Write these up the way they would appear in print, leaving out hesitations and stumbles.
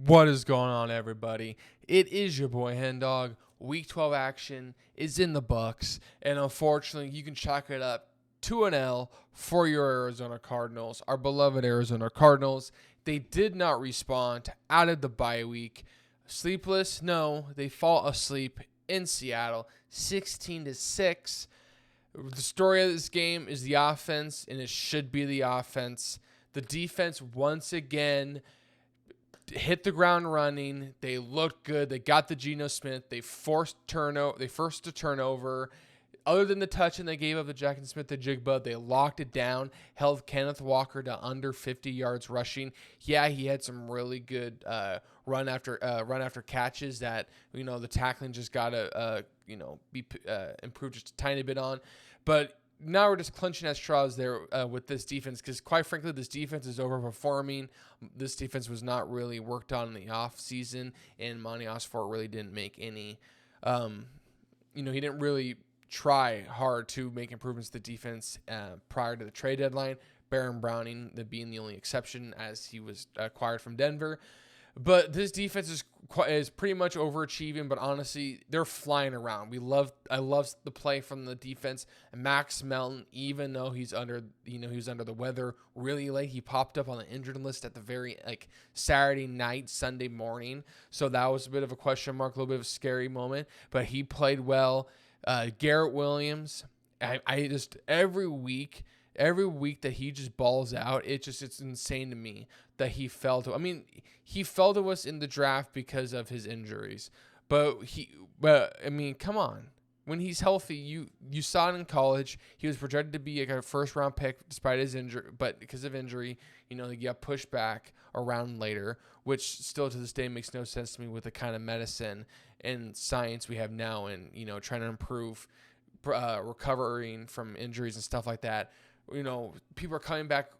What is going on, everybody? It is your boy Hendog. Week 12 action is in the books, and unfortunately, you can chalk it up to an L for your Arizona Cardinals, our beloved Arizona Cardinals. They did not respond out of the bye week. Sleepless? No, they fall asleep in Seattle, 16-6. The story of this game is the offense, and it should be the offense. The defense once again hit the ground running. They looked good. They got the Geno Smith. They forced a turnover. Other than the touch and they gave up the Jackson Smith to Jigba, they locked it down, held Kenneth Walker to under 50 yards rushing. Yeah, he had some really good run after catches that, the tackling just got to be improved just a tiny bit on. But now we're just clenching at straws there with this defense because, quite frankly, this defense is overperforming. This defense was not really worked on in the offseason, and Monty Osfort really didn't make any he didn't really try hard to make improvements to the defense prior to the trade deadline. Baron Browning being the only exception as he was acquired from Denver. But this defense is pretty much overachieving, but honestly, they're flying around. I love the play from the defense. And Max Melton, even though he was under the weather really late, he popped up on the injured list at the very Saturday night, Sunday morning. So that was a bit of a question mark, a little bit of a scary moment, but he played well. Garrett Williams, I just every week that he just balls out, it's insane to me that he fell to. I mean, he fell to us in the draft because of his injuries, but I mean, come on. When he's healthy, you saw it in college. He was projected to be a first round pick despite his injury, but because of injury, he got pushed back around later, which still to this day makes no sense to me with the kind of medicine and science we have now, and trying to improve recovering from injuries and stuff like that. People are coming back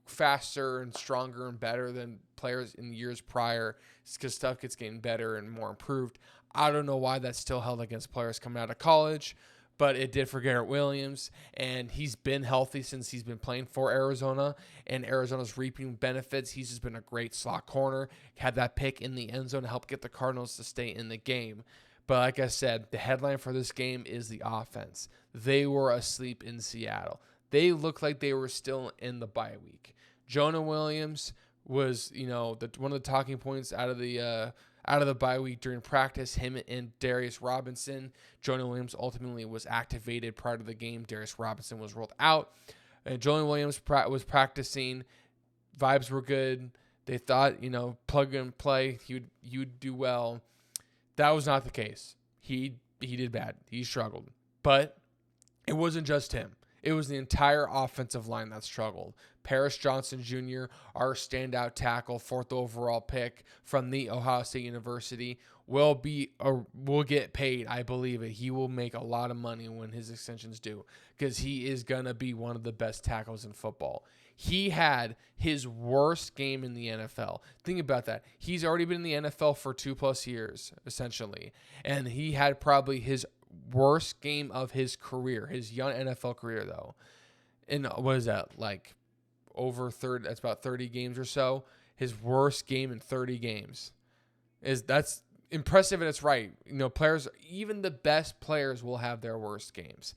faster and stronger and better than players in years prior because stuff gets getting better and more improved. I don't know why that's still held against players coming out of college, but it did for Garrett Williams, and he's been healthy since he's been playing for Arizona, and Arizona's reaping benefits. He's just been a great slot corner, had that pick in the end zone to help get the Cardinals to stay in the game. But like I said, the headline for this game is the offense. They were asleep in Seattle. They looked like they were still in the bye week. Jonah Williams was, one of the talking points out of the bye week during practice. Him and Darius Robinson. Jonah Williams ultimately was activated prior to the game. Darius Robinson was rolled out. And Jonah Williams was practicing. Vibes were good. They thought, plug and play, he would do well. That was not the case. He did bad. He struggled. But it wasn't just him. It was the entire offensive line that struggled. Paris Johnson Jr., our standout tackle, 4th overall pick from the Ohio State University, will get paid. I believe it. He will make a lot of money when his extension's due because he is going to be one of the best tackles in football. He had his worst game in the NFL. Think about that. He's already been in the NFL for 2+ years, essentially. And he had probably his worst game of his career, his young NFL career, though. And what is that, over 30? That's about 30 games or so. His worst game in 30 games. That's impressive, and it's right. Players, even the best players, will have their worst games.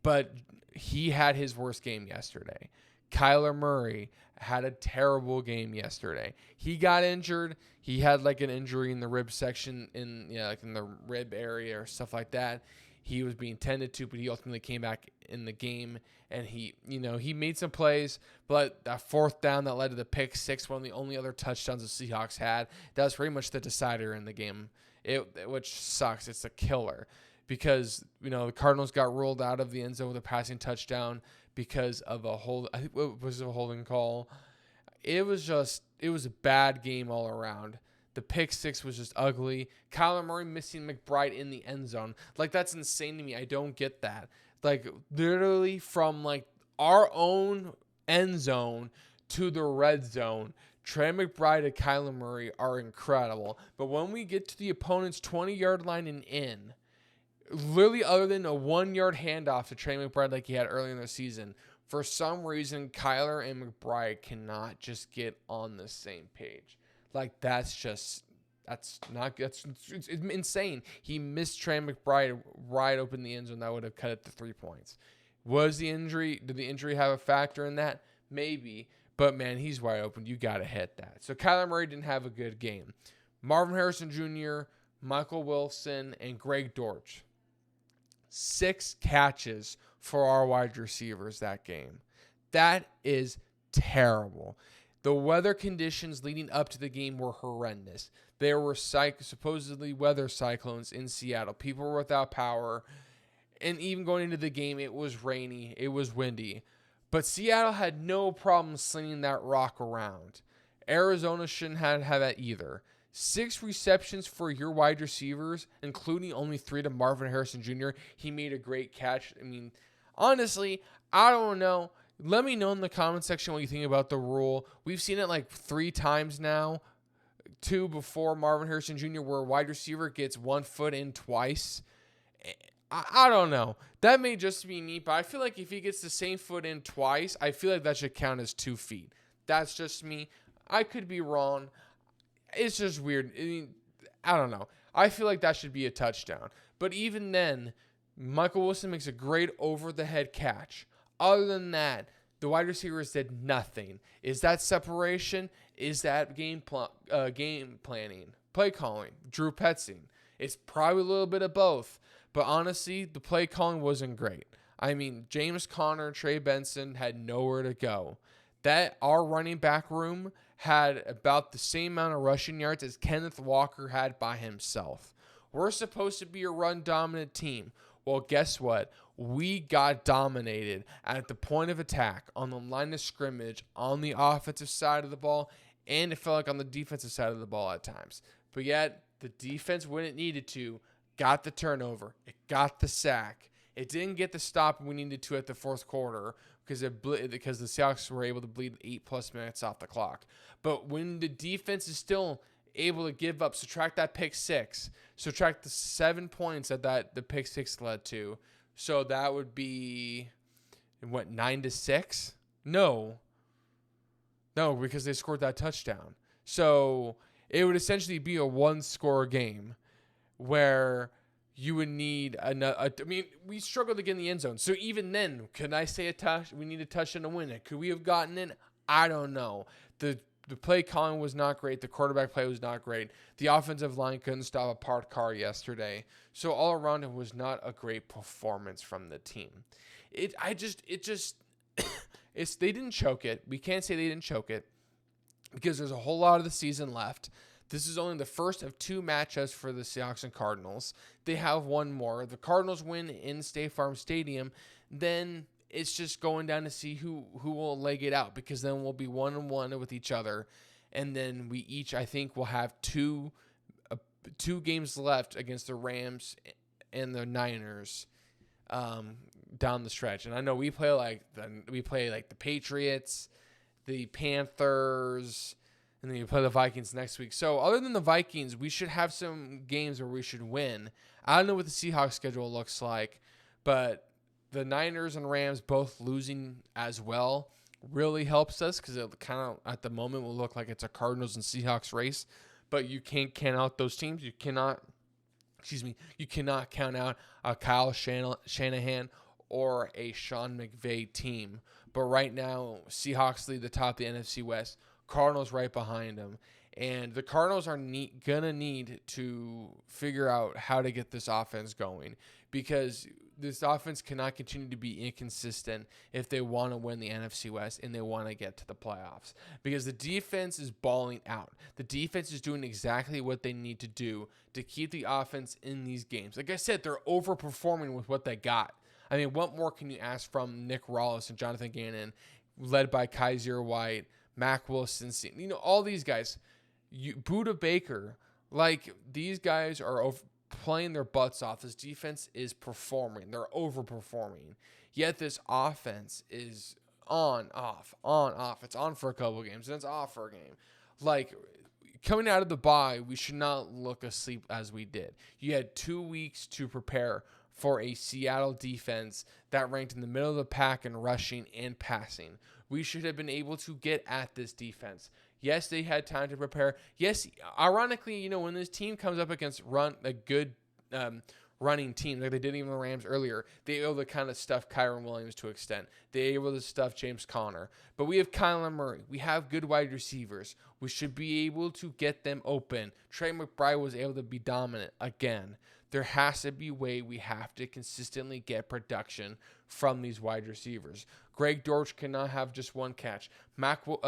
But he had his worst game yesterday. Kyler Murray had a terrible game yesterday. He got injured. He had an injury in the rib section, in the rib area or stuff like that. He was being tended to, but he ultimately came back in the game, and he made some plays. But that 4th down that led to the pick six, one of the only other touchdowns the Seahawks had, that was pretty much the decider in the game. Which sucks. It's a killer because the Cardinals got ruled out of the end zone with a passing touchdown because of a hold. I think it was a holding call. It was a bad game all around. The pick six was just ugly. Kyler Murray missing McBride in the end zone. That's insane to me. I don't get that. Literally from our own end zone to the red zone, Trey McBride and Kyler Murray are incredible. But when we get to the opponent's 20-yard line and in, literally other than a 1-yard handoff to Trey McBride like he had earlier in the season, for some reason, Kyler and McBride cannot just get on the same page. That's just It's insane. He missed Trey McBride wide open the end zone. That would have cut it to 3 points. Did the injury have a factor in that? Maybe. But, man, he's wide open. You got to hit that. So, Kyler Murray didn't have a good game. Marvin Harrison Jr., Michael Wilson, and Greg Dortch. 6 catches for our wide receivers that game. That is terrible. The weather conditions leading up to the game were horrendous. There were supposedly weather cyclones in Seattle. People were without power. And even going into the game, it was rainy. It was windy. But Seattle had no problem slinging that rock around. Arizona shouldn't have that either. 6 receptions for your wide receivers, including only 3 to Marvin Harrison Jr. He made a great catch. I mean, honestly, I don't know. Let me know in the comment section what you think about the rule. We've seen it like 3 times now. 2 before Marvin Harrison Jr. where a wide receiver gets 1 foot in twice. I don't know. That may just be neat, but I feel like if he gets the same foot in twice, I feel like that should count as 2 feet. That's just me. I could be wrong. It's just weird. I mean, I don't know. I feel like that should be a touchdown. But even then, Michael Wilson makes a great over-the-head catch. Other than that, the wide receivers did nothing. Is that separation? Is that game planning? Play calling? Drew Petzing? It's probably a little bit of both. But honestly, the play calling wasn't great. I mean, James Conner, Trey Benson had nowhere to go. Our running back room had about the same amount of rushing yards as Kenneth Walker had by himself. We're supposed to be a run-dominant team. Well, guess what? We got dominated at the point of attack, on the line of scrimmage, on the offensive side of the ball, and it felt like on the defensive side of the ball at times. But yet, the defense, when it needed to, got the turnover. It got the sack. It didn't get the stop we needed to at the fourth quarter because the Seahawks were able to bleed 8+ minutes off the clock. But when the defense is still able to give up, subtract that pick 6, subtract the 7 points that the pick 6 led to, so that would be, 9-6? No, because they scored that touchdown. So it would essentially be a 1-score game where you would need we struggled to get in the end zone. So even then, could I say we need a touchdown to win it? Could we have gotten in? I don't know. The play calling was not great. The quarterback play was not great. The offensive line couldn't stop a parked car yesterday. So all around, it was not a great performance from the team. They didn't choke it. We can't say they didn't choke it because there's a whole lot of the season left. This is only the first of 2 matchups for the Seahawks and Cardinals. They have one more. The Cardinals win in State Farm Stadium, then it's just going down to see who will leg it out, because then we'll be 1-1 with each other, and then we each, I think, will have 2 games left against the Rams and the Niners down the stretch. And I know we play like the Patriots, the Panthers, and then you play the Vikings next week. So other than the Vikings, we should have some games where we should win. I don't know what the Seahawks schedule looks like, but the Niners and Rams both losing as well really helps us, because it kind of, at the moment, will look like it's a Cardinals and Seahawks race. But you can't count out those teams. You cannot count out a Kyle Shanahan or a Sean McVay team. But right now, Seahawks lead the top of the NFC West. Cardinals right behind them. And the Cardinals are going to need to figure out how to get this offense going, because this offense cannot continue to be inconsistent if they want to win the NFC West and they want to get to the playoffs, because the defense is balling out. The defense is doing exactly what they need to do to keep the offense in these games. Like I said, they're overperforming with what they got. I mean, what more can you ask from Nick Rawls and Jonathan Gannon, led by Kaiser White, Mac Wilson, all these guys, Buda Baker, like, these guys are playing their butts off. This defense is performing. They're overperforming. Yet this offense is on, off. It's on for a couple games, and it's off for a game. Like, coming out of the bye, we should not look asleep as we did. You had 2 weeks to prepare for a Seattle defense that ranked in the middle of the pack in rushing and passing. We should have been able to get at this defense. Yes, they had time to prepare. Yes, ironically, when this team comes up against a good running team, like they did even the Rams earlier, they able to kind of stuff Kyron Williams to an extent. They able to stuff James Conner. But we have Kyler Murray. We have good wide receivers. We should be able to get them open. Trey McBride was able to be dominant again. There has to be a way we have to consistently get production from these wide receivers. Greg Dortch cannot have just one catch. Michael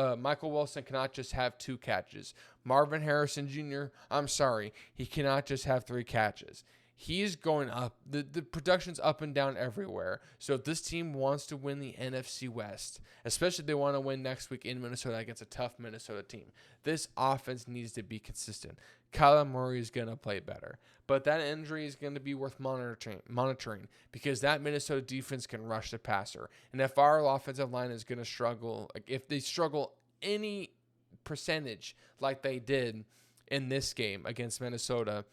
Wilson cannot just have 2 catches. Marvin Harrison Jr., I'm sorry, he cannot just have 3 catches. He's going up. The production's up and down everywhere. So if this team wants to win the NFC West, especially if they want to win next week in Minnesota against a tough Minnesota team, this offense needs to be consistent. Kyler Murray is going to play better. But that injury is going to be worth monitoring because that Minnesota defense can rush the passer. And if our offensive line is going to struggle, if they struggle any percentage like they did in this game against Minnesota,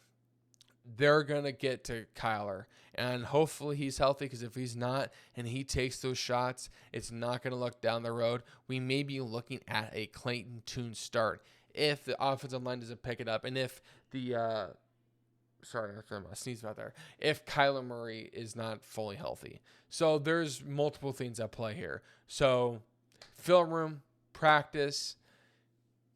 they're going to get to Kyler. And hopefully he's healthy, because if he's not and he takes those shots, it's not going to look down the road. We may be looking at a Clayton Tune start if the offensive line doesn't pick it up, and if the sorry, I sneezed out there. If Kyler Murray is not fully healthy. So there's multiple things at play here. So film room, practice,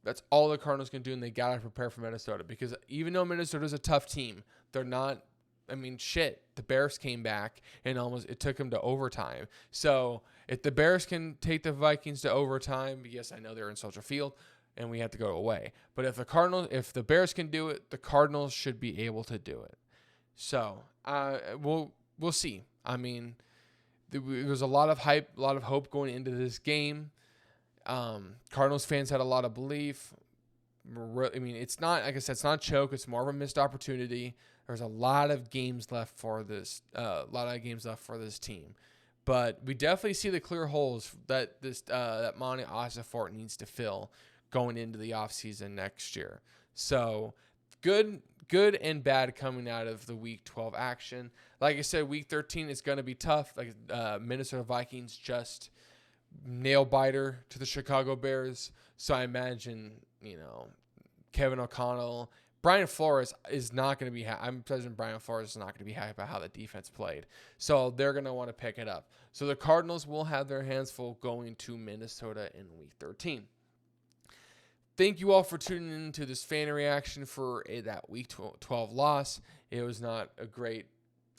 that's all the Cardinals can do, and they got to prepare for Minnesota, because even though Minnesota's a tough team, they're not, the Bears came back and it took them to overtime. So if the Bears can take the Vikings to overtime, yes, I know they're in Soldier Field and we have to go away. But if the Bears can do it, the Cardinals should be able to do it. So we'll see. There was a lot of hype, a lot of hope going into this game. Cardinals fans had a lot of belief. It's not, like I said, it's not a choke. It's more of a missed opportunity. There's a lot of games left for this team, but we definitely see the clear holes that that Monty Ossenfort needs to fill going into the offseason next year. So good and bad coming out of the Week 12 action. Like I said, Week 13 is going to be tough. Like Minnesota Vikings just nail biter to the Chicago Bears. So I imagine, Kevin O'Connell, Brian Flores is not going to be I'm President Brian Flores is not going to be happy about how the defense played. So they're going to want to pick it up. So the Cardinals will have their hands full going to Minnesota in Week 13. Thank you all for tuning in to this fan reaction for that Week 12 loss. It was not a great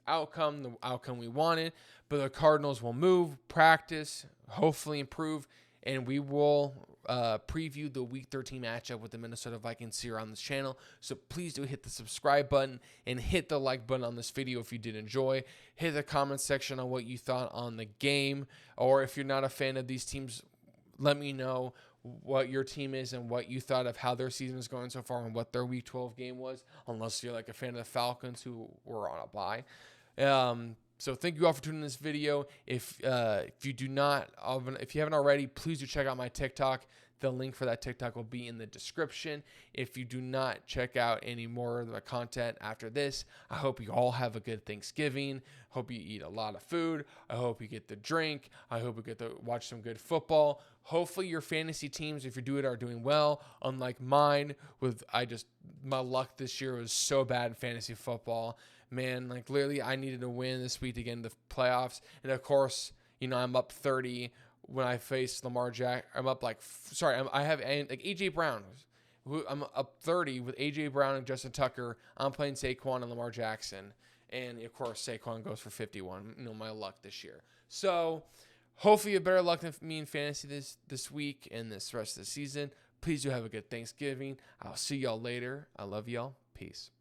outcome, the outcome we wanted, but the Cardinals will move, practice, hopefully improve, and we will preview the Week 13 matchup with the Minnesota Vikings here on this channel. So please do hit the subscribe button and hit the like button on this video if you did enjoy. Hit the comment section on what you thought on the game, or if you're not a fan of these teams, let me know what your team is and what you thought of how their season is going so far and what their Week 12 game was, unless you're like a fan of the Falcons who were on a bye. So thank you all for tuning in this video. If you haven't already, please do check out my TikTok. The link for that TikTok will be in the description. If you do not check out any more of the content after this, I hope you all have a good Thanksgiving. Hope you eat a lot of food. I hope you get the drink. I hope you get to watch some good football. Hopefully your fantasy teams, if you do it, are doing well. Unlike mine, my luck this year was so bad in fantasy football. Man, literally, I needed to win this week to get into the playoffs. And of course, I'm up 30 when I face Lamar Jackson. I'm up I have A.J. Brown. I'm up 30 with A.J. Brown and Justin Tucker. I'm playing Saquon and Lamar Jackson. And of course, Saquon goes for 51. My luck this year. So hopefully you have better luck than me in fantasy this week and this rest of the season. Please do have a good Thanksgiving. I'll see y'all later. I love y'all. Peace.